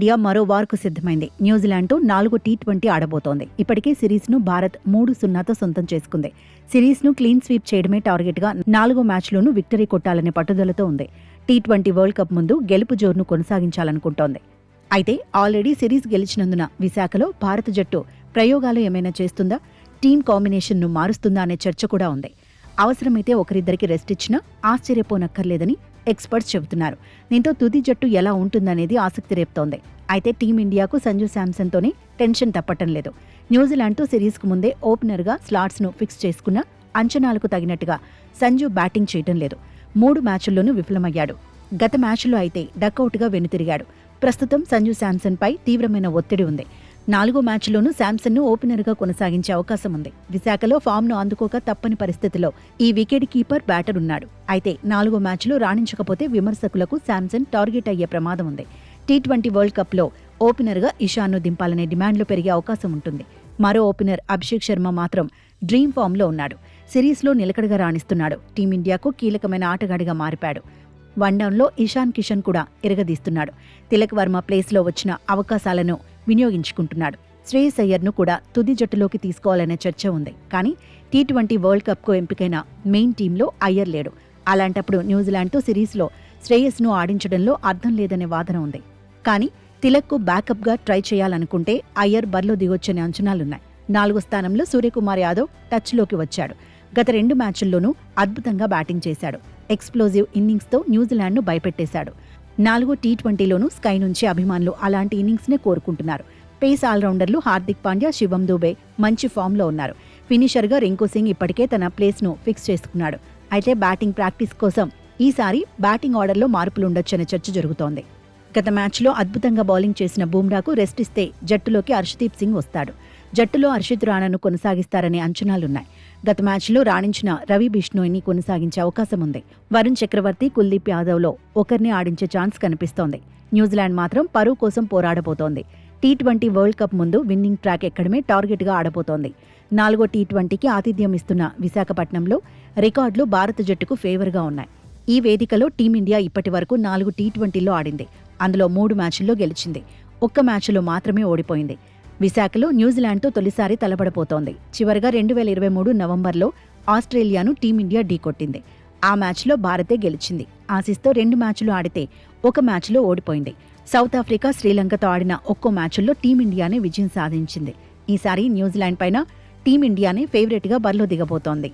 Team India మరో వార్కు సిద్ధమైంది. న్యూజిలాండ్తో 4 టీ20 ఆడబోతోంది. ఇప్పటికే సిరీస్ను భారత్ 3-0తో సొంతం చేసుకుంది. సిరీస్ను క్లీన్ స్వీప్ చేయడమే టార్గెట్గా 4 మ్యాచ్లోనూ విక్టరీ కొట్టాలనే పట్టుదలతో ఉంది. టీ20 వరల్డ్ కప్ ముందు గెలుపు జోరును కొనసాగించాలనుకుంటోంది. అయితే ఆల్రెడీ సిరీస్ గెలిచినందున విశాఖలో భారత జట్టు ప్రయోగాలు ఏమైనా చేస్తుందా, టీం కాంబినేషన్ను మారుస్తుందా అనే చర్చ కూడా ఉంది. అవసరమైతే ఒకరిద్దరికి రెస్ట్ ఇచ్చినా ఆశ్చర్యపోనక్కర్లేదని ఎక్స్పర్ట్స్ చెబుతున్నారు. దీంతో తుది జట్టు ఎలా ఉంటుందనేది ఆసక్తి రేపుతోంది. అయితే టీమిండియాకు సంజు శాంసన్తోనే టెన్షన్ తప్పటం లేదు. న్యూజిలాండ్తో సిరీస్కు ముందే ఓపెనర్గా స్లాట్స్ను ఫిక్స్ చేసుకున్న అంచనాలకు తగినట్టుగా సంజు బ్యాటింగ్ చేయటం లేదు. 3 మ్యాచ్ల్లోనూ విఫలమయ్యాడు. గత మ్యాచ్లో అయితే డకౌట్గా వెనుతిరిగాడు. ప్రస్తుతం సంజు శాంసన్పై తీవ్రమైన ఒత్తిడి ఉంది. 4 మ్యాచ్ల్లోనూ శాంసన్ను ఓపెనర్గా కొనసాగించే అవకాశం ఉంది. విశాఖలో ఫామ్ను అందుకోక తప్పని పరిస్థితిలో ఈ వికెట్ కీపర్ బ్యాటర్ ఉన్నాడు. అయితే 4 మ్యాచ్లు రాణించకపోతే విమర్శకులకు శాంసన్ టార్గెట్ అయ్యే ప్రమాదం ఉంది. టీ20 వరల్డ్ కప్లో ఓపెనర్గా ఇషాన్ను దింపాలనే డిమాండ్లు పెరిగే అవకాశం ఉంటుంది. మరో ఓపెనర్ అభిషేక్ శర్మ మాత్రం డ్రీమ్ ఫామ్లో ఉన్నాడు. సిరీస్లో నిలకడగా రాణిస్తున్నాడు. టీమిండియాకు కీలకమైన ఆటగాడిగా మారిపాడు. వన్డౌన్లో ఇషాన్ కిషన్ కూడా ఎరగదీస్తున్నాడు. తిలక్ వర్మ ప్లేస్లో వచ్చిన అవకాశాలను వినియోగించుకుంటున్నాడు. శ్రేయస్ అయ్యర్ను కూడా తుది జట్టులోకి తీసుకోవాలనే చర్చ ఉంది. కానీ టీ20 వరల్డ్ కప్కు ఎంపికైన మెయిన్ టీంలో అయ్యర్ లేడు. అలాంటప్పుడు న్యూజిలాండ్తో సిరీస్లో శ్రేయస్ను ఆడించడంలో అర్థం లేదనే వాదన ఉంది. కానీ తిలక్కు బ్యాకప్గా ట్రై చేయాలనుకుంటే అయ్యర్ బరిలో దిగొచ్చనే అంచనాలున్నాయి. 4వ స్థానంలో సూర్యకుమార్ యాదవ్ టచ్లోకి వచ్చాడు. గత 2 మ్యాచ్ల్లోనూ అద్భుతంగా బ్యాటింగ్ చేశాడు. ఎక్స్ప్లోజివ్ ఇన్నింగ్స్తో న్యూజిలాండ్ను భయపెట్టేశాడు. 4 టీ20లోనూ స్కై నుంచి అభిమానులు అలాంటి ఇన్నింగ్స్నే కోరుకుంటున్నారు. పేస్ ఆల్రౌండర్లు హార్దిక్ పాండ్యా, శివం దూబే మంచి ఫామ్లో ఉన్నారు. ఫినిషర్గా రింకు సింగ్ ఇప్పటికే తన ప్లేస్ను ఫిక్స్ చేసుకున్నాడు. అయితే బ్యాటింగ్ ప్రాక్టీస్ కోసం ఈసారి బ్యాటింగ్ ఆర్డర్లో మార్పులుండొచ్చనే చర్చ జరుగుతోంది. గత మ్యాచ్లో అద్భుతంగా బౌలింగ్ చేసిన బూమ్రాకు రెస్ట్ ఇస్తే జట్టులోకి హర్షదీప్ సింగ్ వస్తాడు. జట్టులో హర్షిత్ రాణాను కొనసాగిస్తారనే అంచనాలున్నాయి. గత మ్యాచ్లో రాణించిన రవి బిష్ణోయ్ని కొనసాగించే అవకాశం ఉంది. వరుణ్ చక్రవర్తి, కుల్దీప్ యాదవ్లో ఒకరిని ఆడించే ఛాన్స్ కనిపిస్తోంది. న్యూజిలాండ్ మాత్రం పరువు కోసం పోరాడబోతోంది. టీ20 వరల్డ్ కప్ ముందు విన్నింగ్ ట్రాక్ ఎక్కడమే టార్గెట్గా ఆడబోతోంది. 4వ టీ20కి ఆతిథ్యం ఇస్తున్న విశాఖపట్నంలో రికార్డులు భారత జట్టుకు ఫేవర్గా ఉన్నాయి. ఈ వేదికలో టీమిండియా ఇప్పటి వరకు 4 టీ20లో ఆడింది. అందులో 3 మ్యాచ్ల్లో గెలిచింది. 1 మ్యాచ్లో మాత్రమే ఓడిపోయింది. విశాఖలో న్యూజిలాండ్తో తొలిసారి తలపడబోతోంది. చివరగా 2023 నవంబర్లో ఆస్ట్రేలియాను టీమిండియా ఢీకొట్టింది. ఆ మ్యాచ్లో భారతే గెలిచింది. ఆసీస్తో 2 మ్యాచ్లు ఆడితే 1 మ్యాచ్లో ఓడిపోయింది. సౌత్ ఆఫ్రికా, శ్రీలంకతో ఆడిన ఒక్కో మ్యాచ్ల్లో టీమిండియానే విజయం సాధించింది. ఈసారి న్యూజిలాండ్ పైన టీమిండియానే ఫేవరెట్గా బరిలో దిగబోతోంది.